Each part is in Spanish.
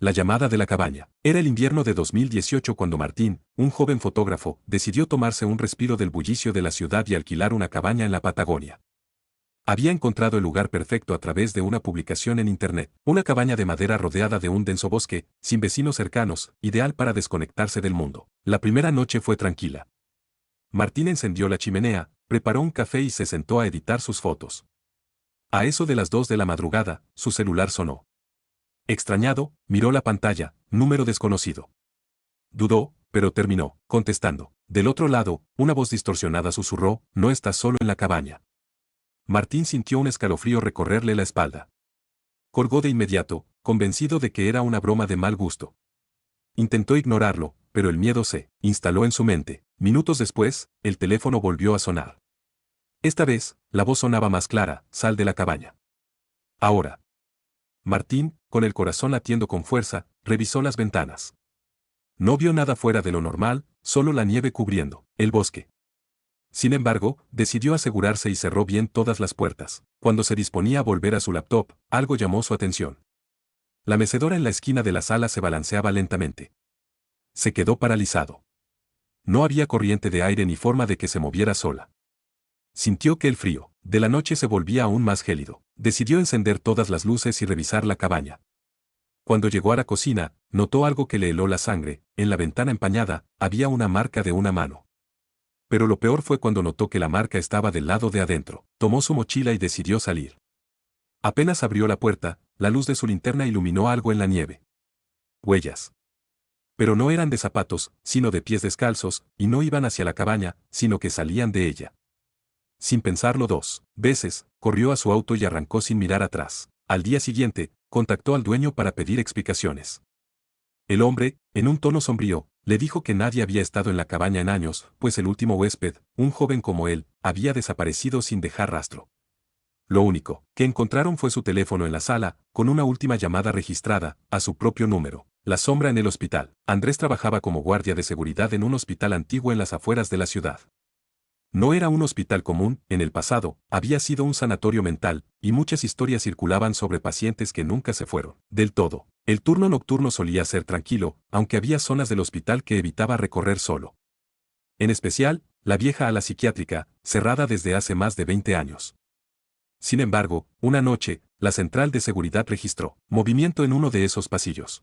La llamada de la cabaña. Era el invierno de 2018 cuando Martín, un joven fotógrafo, decidió tomarse un respiro del bullicio de la ciudad y alquilar una cabaña en la Patagonia. Había encontrado el lugar perfecto a través de una publicación en internet. Una cabaña de madera rodeada de un denso bosque, sin vecinos cercanos, ideal para desconectarse del mundo. La primera noche fue tranquila. Martín encendió la chimenea, preparó un café y se sentó a editar sus fotos. A eso de las 2 de la madrugada, su celular sonó. Extrañado, miró la pantalla, número desconocido. Dudó, pero terminó, contestando. Del otro lado, una voz distorsionada susurró, no estás solo en la cabaña. Martín sintió un escalofrío recorrerle la espalda. Colgó de inmediato, convencido de que era una broma de mal gusto. Intentó ignorarlo, pero el miedo se instaló en su mente. Minutos después, el teléfono volvió a sonar. Esta vez, la voz sonaba más clara, sal de la cabaña. Ahora. Martín, con el corazón latiendo con fuerza, revisó las ventanas. No vio nada fuera de lo normal, solo la nieve cubriendo el bosque. Sin embargo, decidió asegurarse y cerró bien todas las puertas. Cuando se disponía a volver a su laptop, algo llamó su atención. La mecedora en la esquina de la sala se balanceaba lentamente. Se quedó paralizado. No había corriente de aire ni forma de que se moviera sola. Sintió que el frío de la noche se volvía aún más gélido. Decidió encender todas las luces y revisar la cabaña. Cuando llegó a la cocina, notó algo que le heló la sangre. En la ventana empañada, había una marca de una mano. Pero lo peor fue cuando notó que la marca estaba del lado de adentro. Tomó su mochila y decidió salir. Apenas abrió la puerta, la luz de su linterna iluminó algo en la nieve. Huellas. Pero no eran de zapatos, sino de pies descalzos, y no iban hacia la cabaña, sino que salían de ella. Sin pensarlo 2 veces, corrió a su auto y arrancó sin mirar atrás. Al día siguiente, contactó al dueño para pedir explicaciones. El hombre, en un tono sombrío, le dijo que nadie había estado en la cabaña en años, pues el último huésped, un joven como él, había desaparecido sin dejar rastro. Lo único que encontraron fue su teléfono en la sala, con una última llamada registrada, a su propio número. La sombra en el hospital. Andrés trabajaba como guardia de seguridad en un hospital antiguo en las afueras de la ciudad. No era un hospital común, en el pasado, había sido un sanatorio mental, y muchas historias circulaban sobre pacientes que nunca se fueron. Del todo. El turno nocturno solía ser tranquilo, aunque había zonas del hospital que evitaba recorrer solo. En especial, la vieja ala psiquiátrica, cerrada desde hace más de 20 años. Sin embargo, una noche, la central de seguridad registró movimiento en uno de esos pasillos.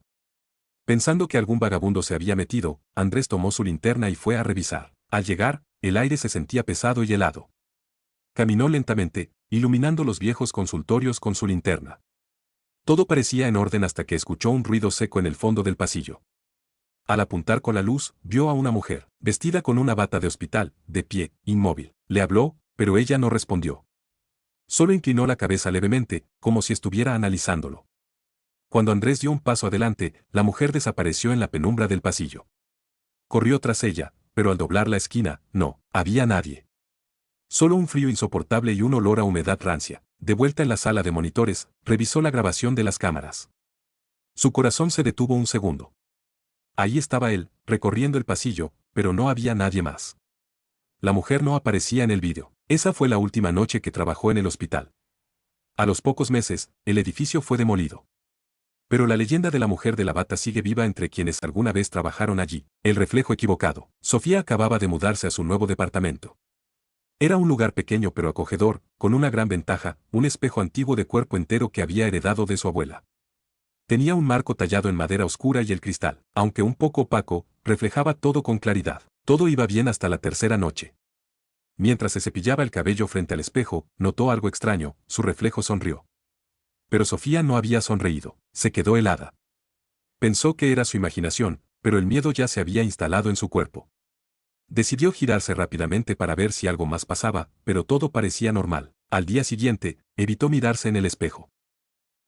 Pensando que algún vagabundo se había metido, Andrés tomó su linterna y fue a revisar. Al llegar, el aire se sentía pesado y helado. Caminó lentamente, iluminando los viejos consultorios con su linterna. Todo parecía en orden hasta que escuchó un ruido seco en el fondo del pasillo. Al apuntar con la luz, vio a una mujer, vestida con una bata de hospital, de pie, inmóvil. Le habló, pero ella no respondió. Solo inclinó la cabeza levemente, como si estuviera analizándolo. Cuando Andrés dio un paso adelante, la mujer desapareció en la penumbra del pasillo. Corrió tras ella, pero al doblar la esquina, no había nadie. Solo un frío insoportable y un olor a humedad rancia. De vuelta en la sala de monitores, revisó la grabación de las cámaras. Su corazón se detuvo un segundo. Ahí estaba él, recorriendo el pasillo, pero no había nadie más. La mujer no aparecía en el vídeo. Esa fue la última noche que trabajó en el hospital. A los pocos meses, el edificio fue demolido. Pero la leyenda de la mujer de la bata sigue viva entre quienes alguna vez trabajaron allí. El reflejo equivocado. Sofía acababa de mudarse a su nuevo departamento. Era un lugar pequeño pero acogedor, con una gran ventaja, un espejo antiguo de cuerpo entero que había heredado de su abuela. Tenía un marco tallado en madera oscura y el cristal, aunque un poco opaco, reflejaba todo con claridad. Todo iba bien hasta la tercera noche. Mientras se cepillaba el cabello frente al espejo, notó algo extraño, su reflejo sonrió. Pero Sofía no había sonreído, se quedó helada. Pensó que era su imaginación, pero el miedo ya se había instalado en su cuerpo. Decidió girarse rápidamente para ver si algo más pasaba, pero todo parecía normal. Al día siguiente, evitó mirarse en el espejo.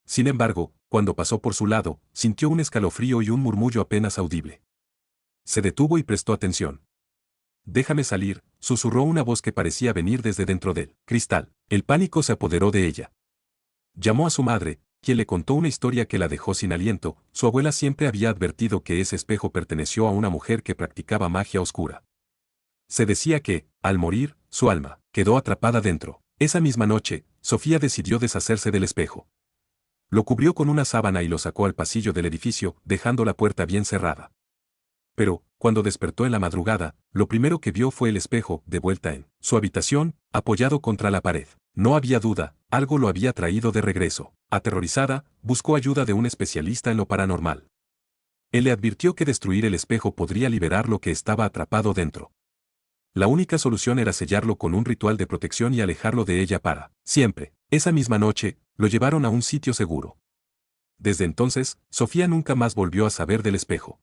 Sin embargo, cuando pasó por su lado, sintió un escalofrío y un murmullo apenas audible. Se detuvo y prestó atención. «Déjame salir», susurró una voz que parecía venir desde dentro del cristal. El pánico se apoderó de ella. Llamó a su madre, quien le contó una historia que la dejó sin aliento. Su abuela siempre había advertido que ese espejo perteneció a una mujer que practicaba magia oscura. Se decía que, al morir, su alma quedó atrapada dentro. Esa misma noche, Sofía decidió deshacerse del espejo. Lo cubrió con una sábana y lo sacó al pasillo del edificio, dejando la puerta bien cerrada. Pero, cuando despertó en la madrugada, lo primero que vio fue el espejo, de vuelta en su habitación, apoyado contra la pared. No había duda, algo lo había traído de regreso. Aterrorizada, buscó ayuda de un especialista en lo paranormal. Él le advirtió que destruir el espejo podría liberar lo que estaba atrapado dentro. La única solución era sellarlo con un ritual de protección y alejarlo de ella para siempre. Esa misma noche, lo llevaron a un sitio seguro. Desde entonces, Sofía nunca más volvió a saber del espejo.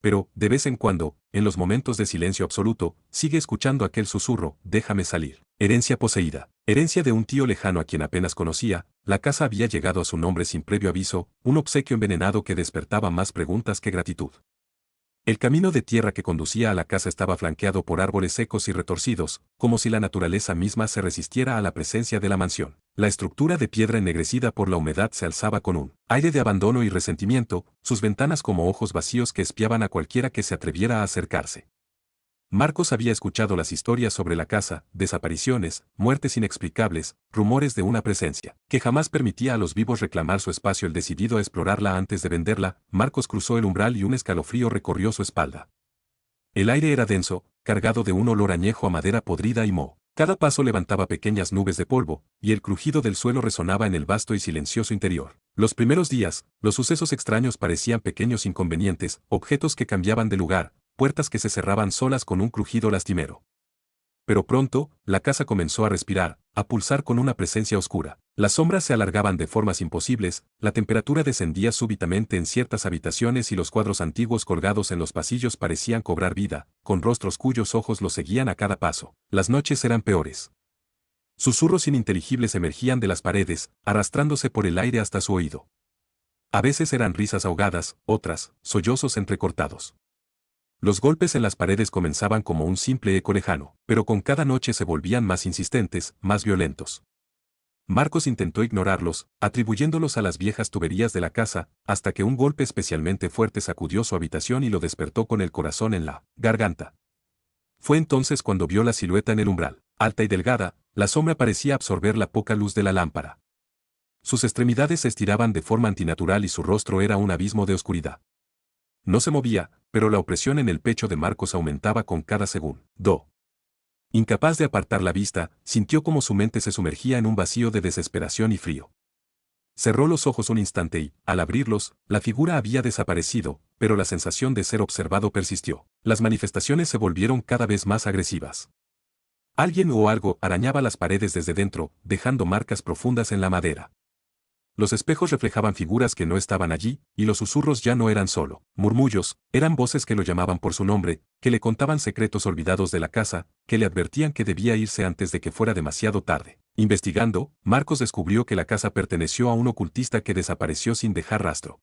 Pero, de vez en cuando, en los momentos de silencio absoluto, sigue escuchando aquel susurro, déjame salir. Herencia poseída. Herencia de un tío lejano a quien apenas conocía, la casa había llegado a su nombre sin previo aviso, un obsequio envenenado que despertaba más preguntas que gratitud. El camino de tierra que conducía a la casa estaba flanqueado por árboles secos y retorcidos, como si la naturaleza misma se resistiera a la presencia de la mansión. La estructura de piedra ennegrecida por la humedad se alzaba con un aire de abandono y resentimiento, sus ventanas como ojos vacíos que espiaban a cualquiera que se atreviera a acercarse. Marcos había escuchado las historias sobre la casa, desapariciones, muertes inexplicables, rumores de una presencia, que jamás permitía a los vivos reclamar su espacio. El decidido a explorarla antes de venderla, Marcos cruzó el umbral y un escalofrío recorrió su espalda. El aire era denso, cargado de un olor añejo a madera podrida y moho. Cada paso levantaba pequeñas nubes de polvo, y el crujido del suelo resonaba en el vasto y silencioso interior. Los primeros días, los sucesos extraños parecían pequeños inconvenientes, objetos que cambiaban de lugar, puertas que se cerraban solas con un crujido lastimero. Pero pronto, la casa comenzó a respirar, a pulsar con una presencia oscura. Las sombras se alargaban de formas imposibles, la temperatura descendía súbitamente en ciertas habitaciones y los cuadros antiguos colgados en los pasillos parecían cobrar vida, con rostros cuyos ojos los seguían a cada paso. Las noches eran peores. Susurros ininteligibles emergían de las paredes, arrastrándose por el aire hasta su oído. A veces eran risas ahogadas, otras, sollozos entrecortados. Los golpes en las paredes comenzaban como un simple eco lejano, pero con cada noche se volvían más insistentes, más violentos. Marcos intentó ignorarlos, atribuyéndolos a las viejas tuberías de la casa, hasta que un golpe especialmente fuerte sacudió su habitación y lo despertó con el corazón en la garganta. Fue entonces cuando vio la silueta en el umbral. Alta y delgada, la sombra parecía absorber la poca luz de la lámpara. Sus extremidades se estiraban de forma antinatural y su rostro era un abismo de oscuridad. No se movía, pero la opresión en el pecho de Marcos aumentaba con cada segundo. Incapaz de apartar la vista, sintió como su mente se sumergía en un vacío de desesperación y frío. Cerró los ojos un instante y, al abrirlos, la figura había desaparecido, pero la sensación de ser observado persistió. Las manifestaciones se volvieron cada vez más agresivas. Alguien o algo arañaba las paredes desde dentro, dejando marcas profundas en la madera. Los espejos reflejaban figuras que no estaban allí, y los susurros ya no eran solo murmullos, eran voces que lo llamaban por su nombre, que le contaban secretos olvidados de la casa, que le advertían que debía irse antes de que fuera demasiado tarde. Investigando, Marcos descubrió que la casa perteneció a un ocultista que desapareció sin dejar rastro.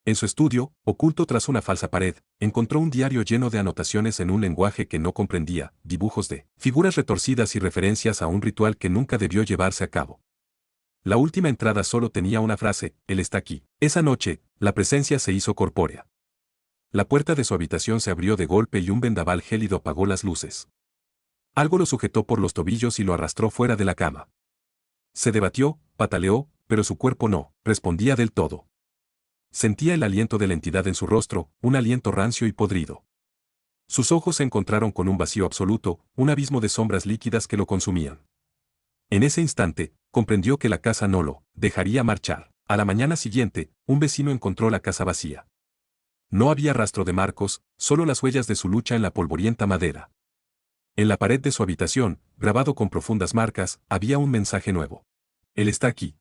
En su estudio, oculto tras una falsa pared, encontró un diario lleno de anotaciones en un lenguaje que no comprendía, dibujos de figuras retorcidas y referencias a un ritual que nunca debió llevarse a cabo. La última entrada solo tenía una frase, él está aquí. Esa noche, la presencia se hizo corpórea. La puerta de su habitación se abrió de golpe y un vendaval gélido apagó las luces. Algo lo sujetó por los tobillos y lo arrastró fuera de la cama. Se debatió, pataleó, pero su cuerpo no respondía del todo. Sentía el aliento de la entidad en su rostro, un aliento rancio y podrido. Sus ojos se encontraron con un vacío absoluto, un abismo de sombras líquidas que lo consumían. En ese instante, comprendió que la casa no lo dejaría marchar. A la mañana siguiente, un vecino encontró la casa vacía. No había rastro de Marcos, solo las huellas de su lucha en la polvorienta madera. En la pared de su habitación, grabado con profundas marcas, había un mensaje nuevo. Él está aquí.